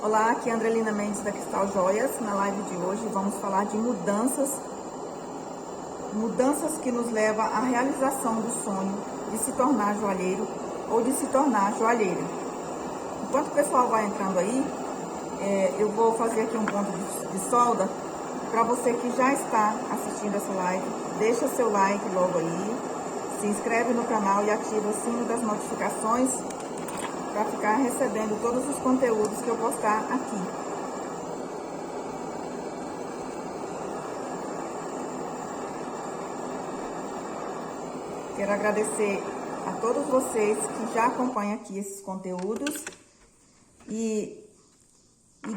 Olá, aqui é a Andrelina Mendes da Cristal Joias. Na live de hoje vamos falar de mudanças que nos levam à realização do sonho de se tornar joalheiro ou de se tornar joalheira. Enquanto o pessoal vai entrando aí, eu vou fazer aqui um ponto de solda para você que já está assistindo essa live. Deixa seu like logo aí, se inscreve no canal e ativa o sino das notificações para ficar recebendo todos os conteúdos que eu postar aqui. Quero agradecer a todos vocês que já acompanham aqui esses conteúdos e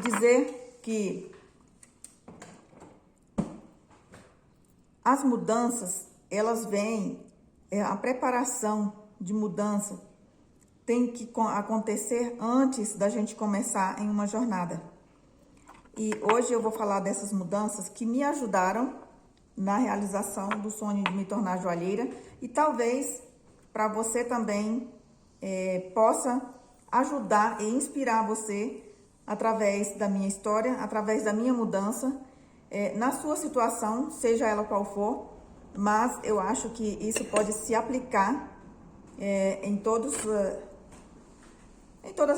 dizer que as mudanças, elas vêm, a preparação de mudança tem que acontecer antes da gente começar em uma jornada. E hoje eu vou falar dessas mudanças que me ajudaram na realização do sonho de me tornar joalheira e talvez para você também possa ajudar e inspirar você através da minha história, através da minha mudança, na sua situação, seja ela qual for, mas eu acho que isso pode se aplicar em todas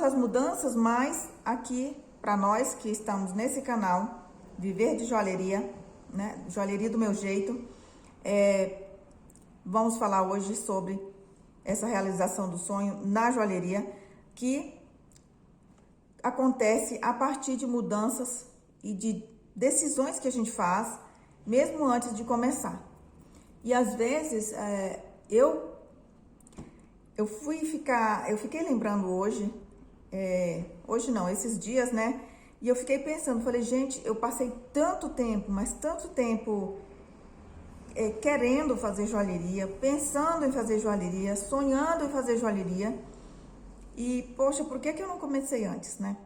as mudanças, mas aqui para nós que estamos nesse canal, Viver de Joalheria, né? Joalheria do meu jeito, vamos falar hoje sobre essa realização do sonho na joalheria que acontece a partir de mudanças e de decisões que a gente faz, mesmo antes de começar. E às vezes eu fiquei lembrando hoje, hoje não, esses dias, né? E eu fiquei pensando, falei, gente, eu passei tanto tempo, mas tanto tempo querendo fazer joalheria, pensando em fazer joalheria, sonhando em fazer joalheria. E, poxa, por que eu não comecei antes, né?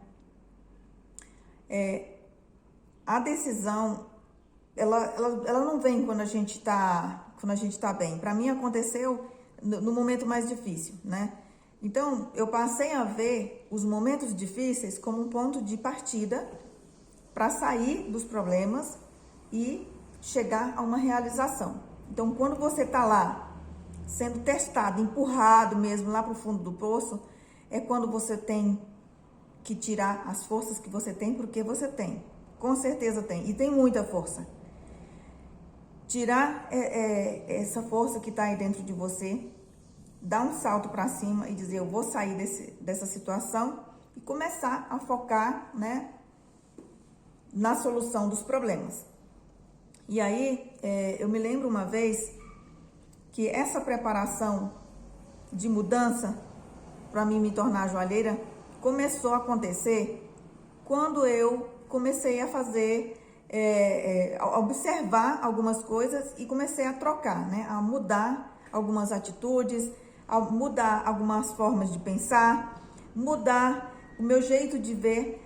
A decisão, ela não vem quando a gente tá bem. Para mim aconteceu no momento mais difícil, né? Então, eu passei a ver os momentos difíceis como um ponto de partida para sair dos problemas e chegar a uma realização. Então, quando você está lá, sendo testado, empurrado mesmo lá para o fundo do poço, é quando você tem que tirar as forças que você tem, porque você tem. Com certeza tem, e tem muita força. Tirar essa força que está aí dentro de você, dar um salto para cima e dizer, eu vou sair dessa situação e começar a focar, né, na solução dos problemas. E aí, eu me lembro uma vez que essa preparação de mudança para mim me tornar joalheira começou a acontecer quando eu comecei a fazer, a observar algumas coisas e comecei a trocar, né, a mudar algumas atitudes, a mudar algumas formas de pensar, mudar o meu jeito de ver,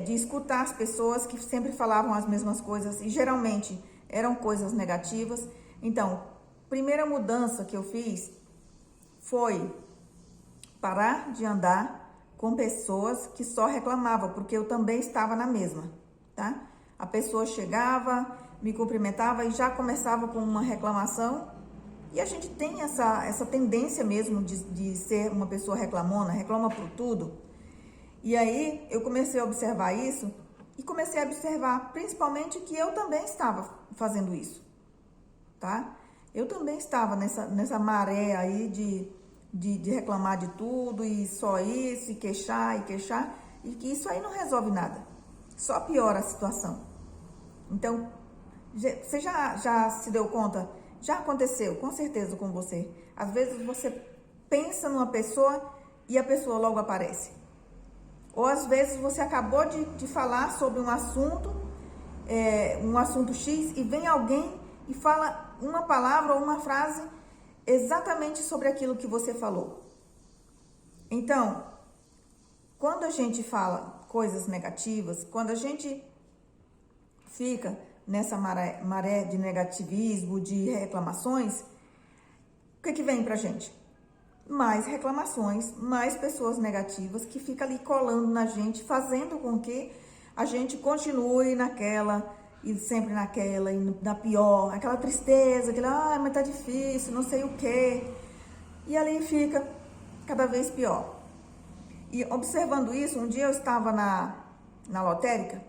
de escutar as pessoas que sempre falavam as mesmas coisas e geralmente eram coisas negativas. Então, primeira mudança que eu fiz foi parar de andar com pessoas que só reclamavam, porque eu também estava na mesma, tá? A pessoa chegava, me cumprimentava e já começava com uma reclamação. E a gente tem essa tendência mesmo de ser uma pessoa reclamona, reclama por tudo. E aí eu comecei a observar isso e comecei a observar principalmente que eu também estava fazendo isso, tá? Eu também estava nessa maré aí de reclamar de tudo e só isso, e queixar, e que isso aí não resolve nada, só piora a situação. Então, você já se deu conta? Já aconteceu, com certeza, com você. Às vezes você pensa numa pessoa e a pessoa logo aparece. Ou às vezes você acabou de falar sobre um assunto X, e vem alguém e fala uma palavra ou uma frase exatamente sobre aquilo que você falou. Então, quando a gente fala coisas negativas, quando a gente fica nessa maré de negativismo, de reclamações, o que vem pra gente? mais reclamações, mais pessoas negativas que ficam ali colando na gente, fazendo com que a gente continue naquela e sempre naquela e na pior, aquela tristeza, aquela, mas tá difícil, não sei o quê. E ali fica cada vez pior. E observando isso, um dia eu estava na lotérica.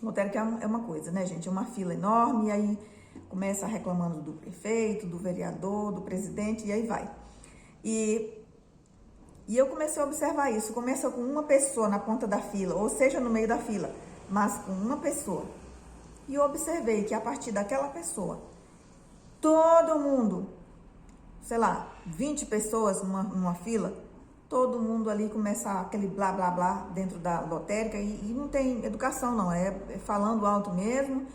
Lotérica é uma coisa, né, gente? É uma fila enorme, e aí começa reclamando do prefeito, do vereador, do presidente, e aí vai. E eu comecei a observar isso. Começa com uma pessoa na ponta da fila, ou seja, no meio da fila, mas com uma pessoa. E eu observei que a partir daquela pessoa, todo mundo, sei lá, 20 pessoas numa fila, todo mundo ali começa aquele blá blá blá dentro da lotérica e não tem educação não, é falando alto mesmo.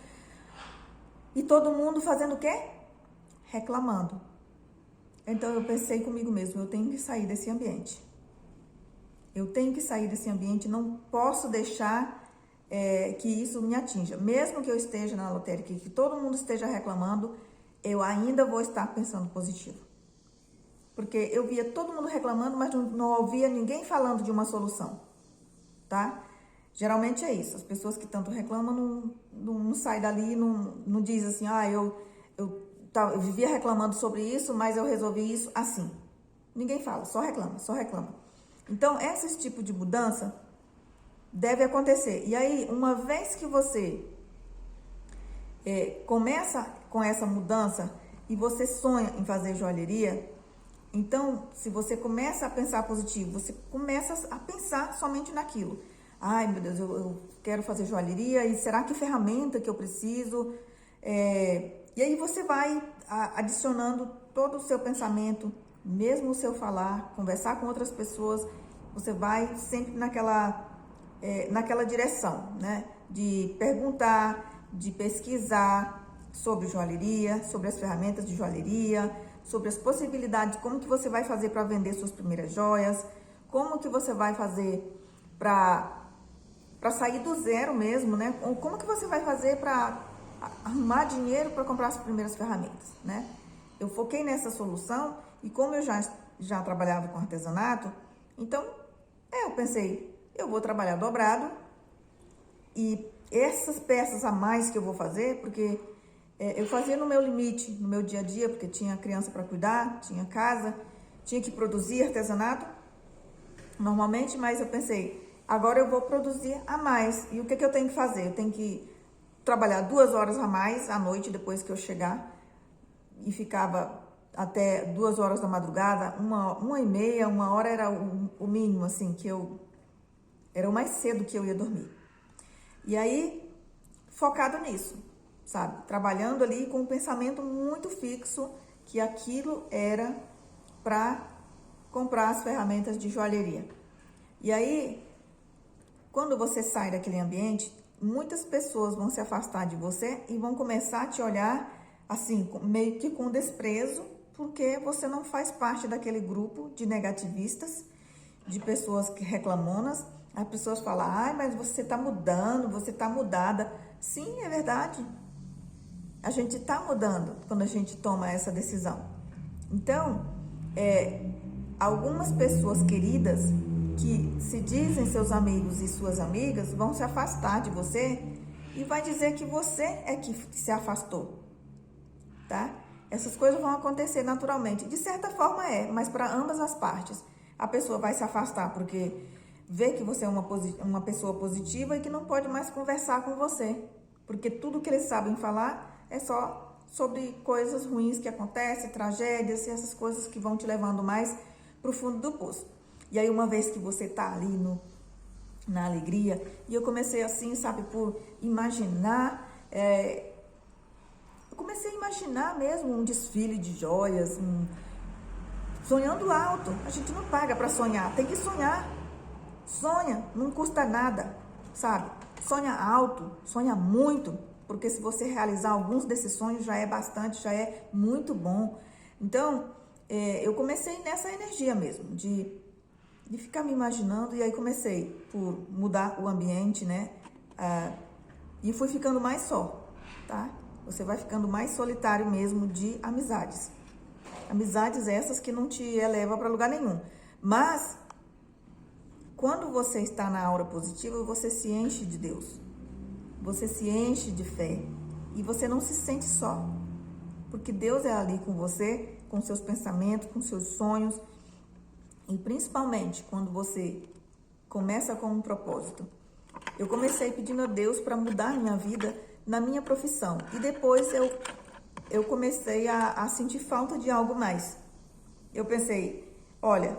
E todo mundo fazendo o quê? Reclamando. Então eu pensei comigo mesmo, eu tenho que sair desse ambiente. Eu tenho que sair desse ambiente, não posso deixar que isso me atinja. Mesmo que eu esteja na lotérica e que todo mundo esteja reclamando, eu ainda vou estar pensando positivo. Porque eu via todo mundo reclamando, mas não ouvia ninguém falando de uma solução, tá? Geralmente é isso, as pessoas que tanto reclamam não saem dali, não diz assim, eu vivia reclamando sobre isso, mas eu resolvi isso assim. Ninguém fala, só reclama, só reclama. Então, esse tipo de mudança deve acontecer. E aí, uma vez que você começa com essa mudança e você sonha em fazer joalheria, então, se você começa a pensar positivo, você começa a pensar somente naquilo. Ai, meu Deus, eu quero fazer joalheria, e será que ferramenta que eu preciso? E aí você vai adicionando todo o seu pensamento, mesmo o seu falar, conversar com outras pessoas, você vai sempre naquela direção, né? De perguntar, de pesquisar sobre joalheria, sobre as ferramentas de joalheria, sobre as possibilidades, como que você vai fazer para vender suas primeiras joias, como que você vai fazer para sair do zero mesmo, né? Como que você vai fazer para arrumar dinheiro para comprar as primeiras ferramentas, né? Eu foquei nessa solução e como eu já trabalhava com artesanato, então eu pensei, eu vou trabalhar dobrado e essas peças a mais que eu vou fazer, porque eu fazia no meu limite, no meu dia a dia, porque tinha criança para cuidar, tinha casa, tinha que produzir artesanato normalmente, mas eu pensei, agora eu vou produzir a mais. E o que eu tenho que fazer? Eu tenho que trabalhar 2 horas a mais à noite, depois que eu chegar, e ficava até 2 horas da madrugada, 1h30, 1 hora era o mínimo, assim, era o mais cedo que eu ia dormir. E aí, focado nisso, sabe? Trabalhando ali com um pensamento muito fixo que aquilo era para comprar as ferramentas de joalheria. E aí, quando você sai daquele ambiente, muitas pessoas vão se afastar de você e vão começar a te olhar assim, meio que com desprezo, porque você não faz parte daquele grupo de negativistas, de pessoas que reclamonas. As pessoas falam, ai, mas você tá mudando, você tá mudada. Sim, é verdade. A gente tá mudando quando a gente toma essa decisão. Então, algumas pessoas queridas que se dizem seus amigos e suas amigas vão se afastar de você e vai dizer que você é que se afastou, tá? Essas coisas vão acontecer naturalmente. De certa forma mas para ambas as partes. A pessoa vai se afastar porque vê que você é uma pessoa positiva e que não pode mais conversar com você. Porque tudo que eles sabem falar é só sobre coisas ruins que acontecem, tragédias e essas coisas que vão te levando mais para o fundo do poço. E aí, uma vez que você tá ali na alegria, e eu comecei assim, sabe, por imaginar, eu comecei a imaginar mesmo um desfile de joias, sonhando alto. A gente não paga para sonhar, tem que sonhar. Sonha, não custa nada, sabe? Sonha alto, sonha muito, porque se você realizar alguns desses sonhos já é bastante, já é muito bom. Então, eu comecei nessa energia mesmo, de ficar me imaginando, e aí comecei por mudar o ambiente, né? E fui ficando mais só, tá? Você vai ficando mais solitário mesmo de amizades. Amizades essas que não te elevam para lugar nenhum. Mas, quando você está na aura positiva, você se enche de Deus. Você se enche de fé. E você não se sente só. Porque Deus é ali com você, com seus pensamentos, com seus sonhos. E principalmente quando você começa com um propósito. Eu comecei pedindo a Deus para mudar a minha vida na minha profissão. E depois eu comecei a sentir falta de algo mais. Eu pensei, olha,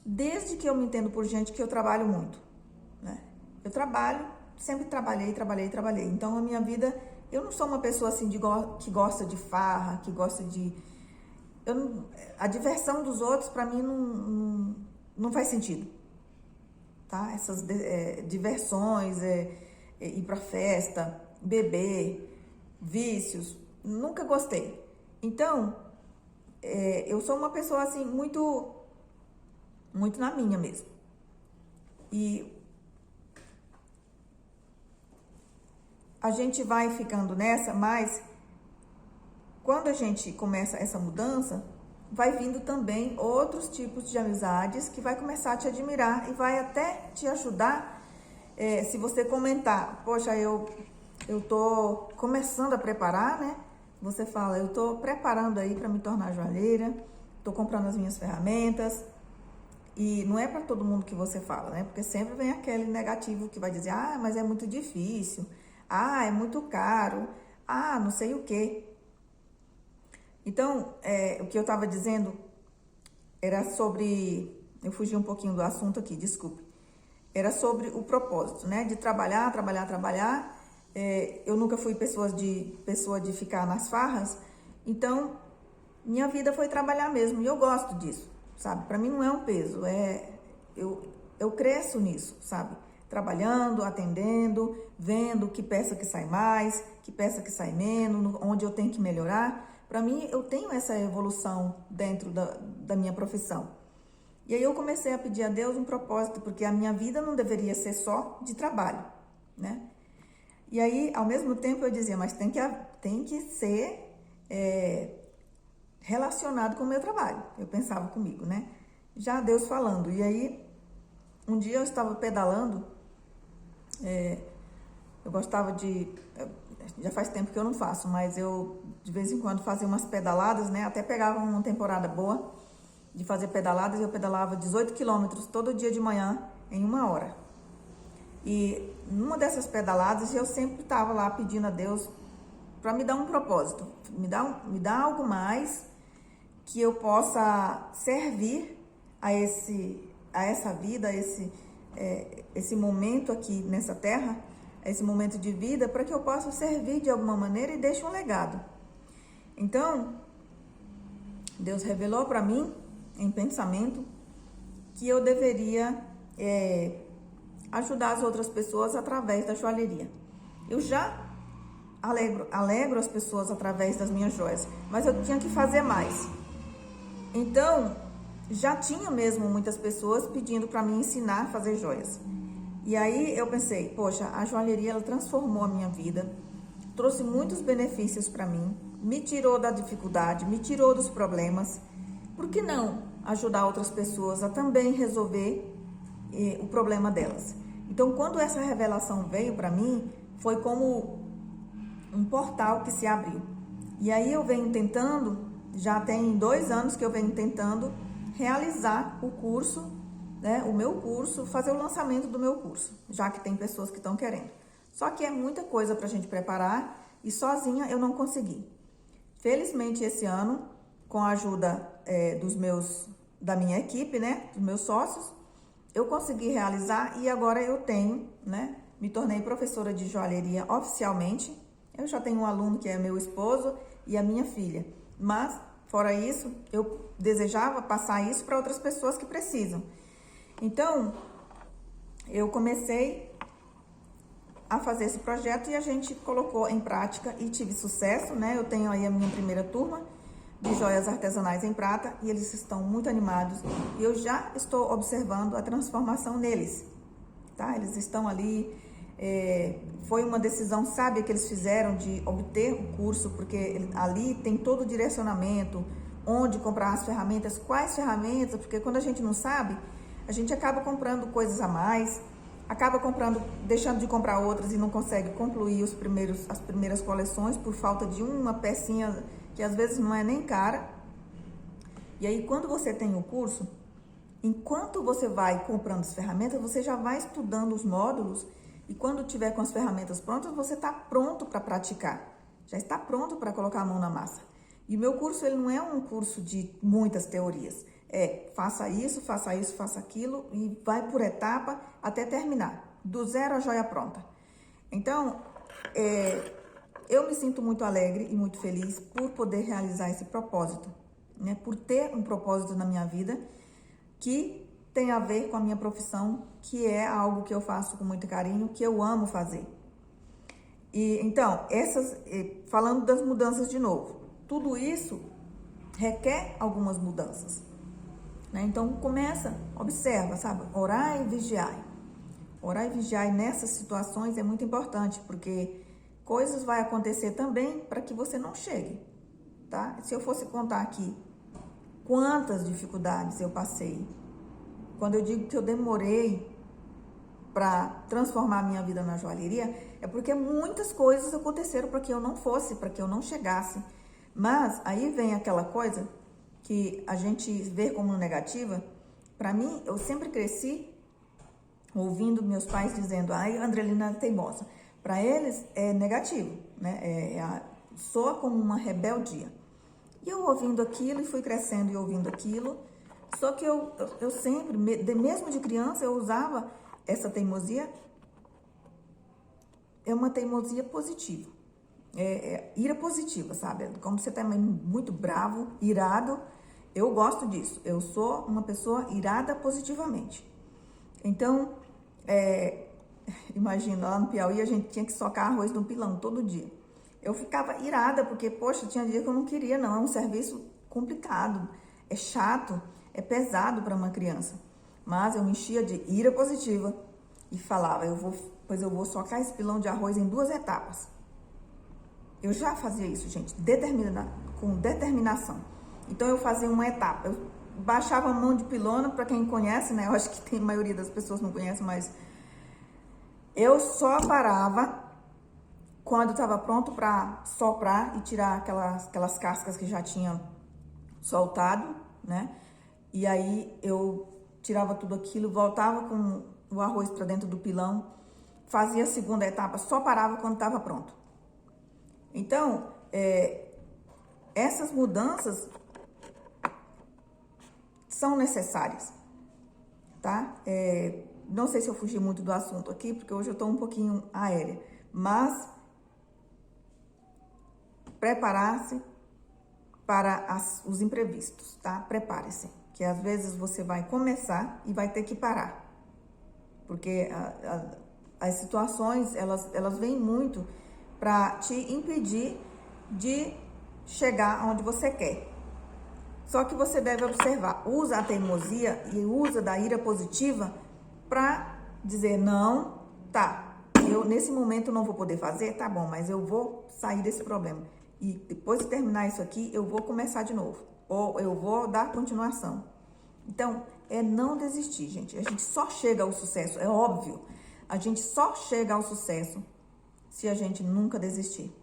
desde que eu me entendo por gente que eu trabalho muito, né? Eu trabalho, sempre trabalhei. Então a minha vida, eu não sou uma pessoa assim que gosta de farra, que gosta de... a diversão dos outros para mim não faz sentido, tá? Essas diversões, ir pra festa, beber, vícios, nunca gostei. Então, eu sou uma pessoa assim muito na minha mesmo. E a gente vai ficando nessa, mas quando a gente começa essa mudança, vai vindo também outros tipos de amizades que vai começar a te admirar e vai até te ajudar. Se você comentar, poxa, eu tô começando a preparar, né? Você fala, eu tô preparando aí para me tornar joalheira, tô comprando as minhas ferramentas. E não é para todo mundo que você fala, né? Porque sempre vem aquele negativo que vai dizer, ah, mas é muito difícil, ah, é muito caro, ah, não sei o quê. Então, o que eu estava dizendo era sobre... Eu fugi um pouquinho do assunto aqui, desculpe. Era sobre o propósito, né? De trabalhar. Eu nunca fui pessoa de ficar nas farras. Então, minha vida foi trabalhar mesmo. E eu gosto disso, sabe? Para mim não é um peso. Eu cresço nisso, sabe? Trabalhando, atendendo, vendo que peça que sai mais, que peça que sai menos, onde eu tenho que melhorar. Para mim, eu tenho essa evolução dentro da minha profissão. E aí eu comecei a pedir a Deus um propósito, porque a minha vida não deveria ser só de trabalho, né? E aí, ao mesmo tempo, eu dizia, mas tem que ser relacionado com o meu trabalho. Eu pensava comigo, né? Já Deus falando. E aí, um dia eu estava pedalando, eu gostava de... Já faz tempo que eu não faço, mas eu de vez em quando fazia umas pedaladas, né? Até pegava uma temporada boa de fazer pedaladas. Eu pedalava 18 quilômetros todo dia de manhã em 1 hora. E numa dessas pedaladas eu sempre estava lá pedindo a Deus para me dar um propósito, me dar algo mais que eu possa servir a essa vida, esse momento aqui nessa terra, esse momento de vida, para que eu possa servir de alguma maneira e deixe um legado. Então, Deus revelou para mim, em pensamento, que eu deveria ajudar as outras pessoas através da joalheria. Eu já alegro as pessoas através das minhas joias, mas eu tinha que fazer mais. Então, já tinha mesmo muitas pessoas pedindo para me ensinar a fazer joias. E aí eu pensei, poxa, a joalheria ela transformou a minha vida, trouxe muitos benefícios para mim, me tirou da dificuldade, me tirou dos problemas. Por que não ajudar outras pessoas a também resolver o problema delas? Então, quando essa revelação veio para mim, foi como um portal que se abriu. E aí eu venho tentando, já tem 2 anos que eu venho tentando realizar o curso, né, o meu curso, fazer o lançamento do meu curso, já que tem pessoas que estão querendo. Só que é muita coisa para a gente preparar e sozinha eu não consegui. Felizmente esse ano, com a ajuda da minha equipe, né, dos meus sócios, eu consegui realizar e agora eu tenho, né, me tornei professora de joalheria oficialmente. Eu já tenho um aluno que é meu esposo e a minha filha, mas fora isso, eu desejava passar isso para outras pessoas que precisam. Então, eu comecei a fazer esse projeto e a gente colocou em prática e tive sucesso, né? Eu tenho aí a minha primeira turma de joias artesanais em prata e eles estão muito animados e eu já estou observando a transformação neles, tá? Eles estão ali, foi uma decisão sábia que eles fizeram de obter o curso, porque ali tem todo o direcionamento, onde comprar as ferramentas, quais ferramentas, porque quando a gente não sabe, a gente acaba comprando coisas a mais, acaba comprando, deixando de comprar outras e não consegue concluir as primeiras coleções por falta de uma pecinha que às vezes não é nem cara. E aí, quando você tem o curso, enquanto você vai comprando as ferramentas, você já vai estudando os módulos e quando tiver com as ferramentas prontas, você está pronto para praticar, já está pronto para colocar a mão na massa. E o meu curso, ele não é um curso de muitas teorias, faça isso, faça aquilo e vai por etapa até terminar, do zero à joia pronta. Então, eu me sinto muito alegre e muito feliz por poder realizar esse propósito, né? Por ter um propósito na minha vida que tem a ver com a minha profissão, que é algo que eu faço com muito carinho, que eu amo fazer. E então, falando das mudanças de novo, tudo isso requer algumas mudanças, né? Então, observa, sabe? Orar e vigiar. Orar e vigiar nessas situações é muito importante, porque coisas vão acontecer também para que você não chegue, tá? Se eu fosse contar aqui quantas dificuldades eu passei, quando eu digo que eu demorei para transformar a minha vida na joalheria, é porque muitas coisas aconteceram para que eu não fosse, para que eu não chegasse. Mas aí vem aquela coisa que a gente vê como negativa. Para mim, eu sempre cresci ouvindo meus pais dizendo, ai, Andrelina é teimosa. Para eles é negativo, né? Soa como uma rebeldia. E eu ouvindo aquilo e fui crescendo e ouvindo aquilo. Só que eu sempre, mesmo de criança, eu usava essa teimosia. É uma teimosia positiva. Ira positiva, sabe? Como você tá muito bravo, irado, eu gosto disso. Eu sou uma pessoa irada positivamente. Então, imagina, lá no Piauí a gente tinha que socar arroz no pilão todo dia. Eu ficava irada porque, poxa, tinha dia que eu não queria, não. É um serviço complicado, é chato, é pesado para uma criança. Mas eu me enchia de ira positiva e falava, eu vou socar esse pilão de arroz em 2 etapas. Eu já fazia isso, gente, com determinação. Então, eu fazia uma etapa. Eu baixava a mão de pilona, para quem conhece, né? Eu acho que a maioria das pessoas não conhece, mas eu só parava quando estava pronto para soprar e tirar aquelas cascas que já tinham soltado, né? E aí, eu tirava tudo aquilo, voltava com o arroz para dentro do pilão, fazia a segunda etapa, só parava quando estava pronto. Então, essas mudanças são necessárias, tá? Não sei se eu fugi muito do assunto aqui, porque hoje eu estou um pouquinho aérea, mas preparar-se para os imprevistos, tá? Prepare-se, que às vezes você vai começar e vai ter que parar, porque as situações, elas vêm muito para te impedir de chegar onde você quer. Só que você deve observar, usa a teimosia e usa da ira positiva para dizer, não, tá, eu nesse momento não vou poder fazer, tá bom, mas eu vou sair desse problema. E depois de terminar isso aqui, eu vou começar de novo, ou eu vou dar continuação. Então, não desistir, gente. A gente só chega ao sucesso, é óbvio. A gente só chega ao sucesso se a gente nunca desistir,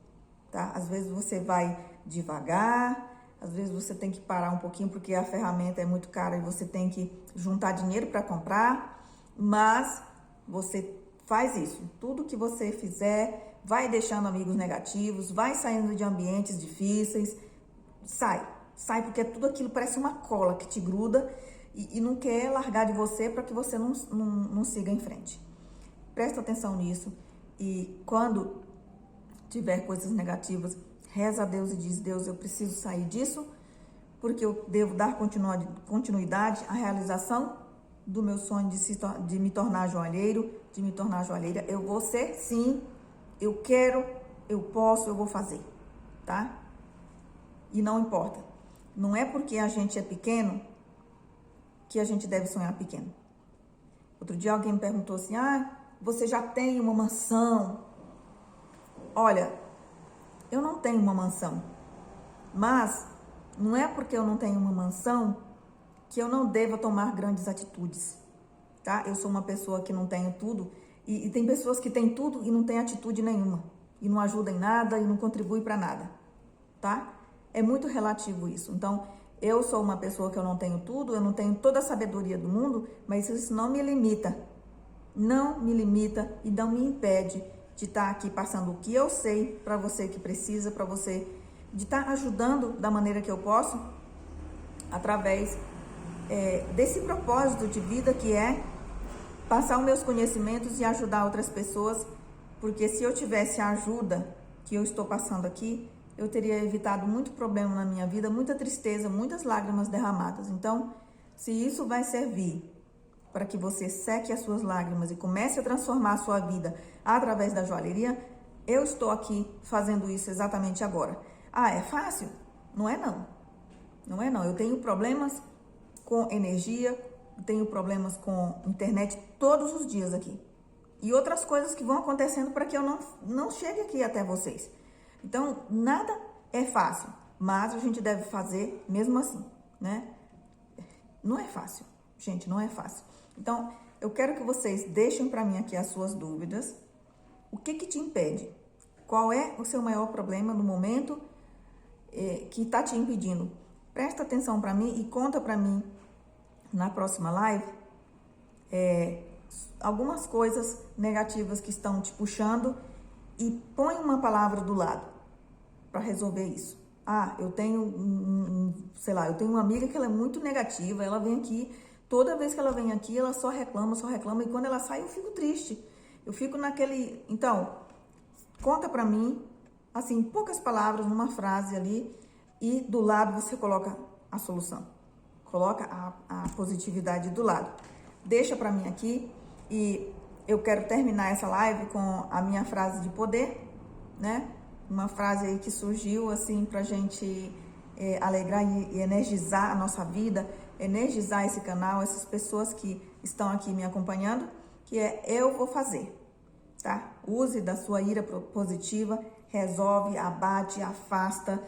tá? Às vezes você vai devagar, às vezes você tem que parar um pouquinho porque a ferramenta é muito cara e você tem que juntar dinheiro para comprar, mas você faz isso. Tudo que você fizer, vai deixando amigos negativos, vai saindo de ambientes difíceis, sai porque tudo aquilo parece uma cola que te gruda e não quer largar de você para que você não siga em frente. Presta atenção nisso. E quando tiver coisas negativas, reza a Deus e diz, Deus, eu preciso sair disso, porque eu devo dar continuidade à realização do meu sonho de me tornar joalheiro, de me tornar joalheira. Eu vou ser, sim, eu quero, eu posso, eu vou fazer, tá? E não importa. Não é porque a gente é pequeno que a gente deve sonhar pequeno. Outro dia alguém me perguntou assim, você já tem uma mansão? Olha, eu não tenho uma mansão, mas Não é porque eu não tenho uma mansão que eu não devo tomar grandes atitudes, tá? Eu sou uma pessoa que não tenho tudo e tem pessoas que têm tudo e não têm atitude nenhuma e não ajudam em nada e não contribuem para nada, tá? É muito relativo isso. Então, eu sou uma pessoa que eu não tenho tudo, eu não tenho toda a sabedoria do mundo, mas isso não me limita. Não me limita e não me impede de estar aqui passando o que eu sei para você que precisa, para você, de estar ajudando da maneira que eu posso, através desse propósito de vida que é passar os meus conhecimentos e ajudar outras pessoas, porque se eu tivesse a ajuda que eu estou passando aqui, eu teria evitado muito problema na minha vida, muita tristeza, muitas lágrimas derramadas. Então, se isso vai servir para que você seque as suas lágrimas e comece a transformar a sua vida através da joalheria, eu estou aqui fazendo isso exatamente agora. Ah, é fácil? Não é não. Não é não. Eu tenho problemas com energia, tenho problemas com internet todos os dias aqui. E outras coisas que vão acontecendo para que eu não chegue aqui até vocês. Então, nada é fácil, mas a gente deve fazer mesmo assim, né? Não é fácil, gente, não é fácil. Então, eu quero que vocês deixem para mim aqui as suas dúvidas. O que te impede? Qual é o seu maior problema no momento que está te impedindo? Presta atenção para mim e conta para mim na próxima live algumas coisas negativas que estão te puxando e põe uma palavra do lado para resolver isso. Ah, eu tenho, sei lá, eu tenho uma amiga que ela é muito negativa, ela vem aqui, toda vez que ela vem aqui, ela só reclama, e quando ela sai eu fico triste. Eu fico naquele... Então, conta pra mim, assim, poucas palavras, numa frase ali, e do lado você coloca a solução. Coloca a positividade do lado. Deixa pra mim aqui, e eu quero terminar essa live com a minha frase de poder, né? Uma frase aí que surgiu, assim, pra gente alegrar e energizar a nossa vida, energizar esse canal, essas pessoas que estão aqui me acompanhando, que é eu vou fazer, tá? Use da sua ira positiva, resolve, abate, afasta,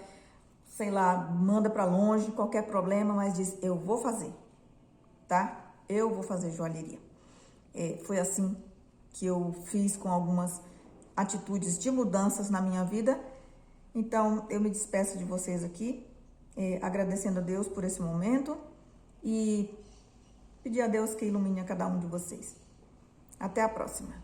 sei lá, manda pra longe, qualquer problema, mas diz, eu vou fazer, tá? Eu vou fazer joalheria. Foi assim que eu fiz com algumas atitudes de mudanças na minha vida. Então, eu me despeço de vocês aqui, agradecendo a Deus por esse momento e pedir a Deus que ilumine a cada um de vocês. Até a próxima.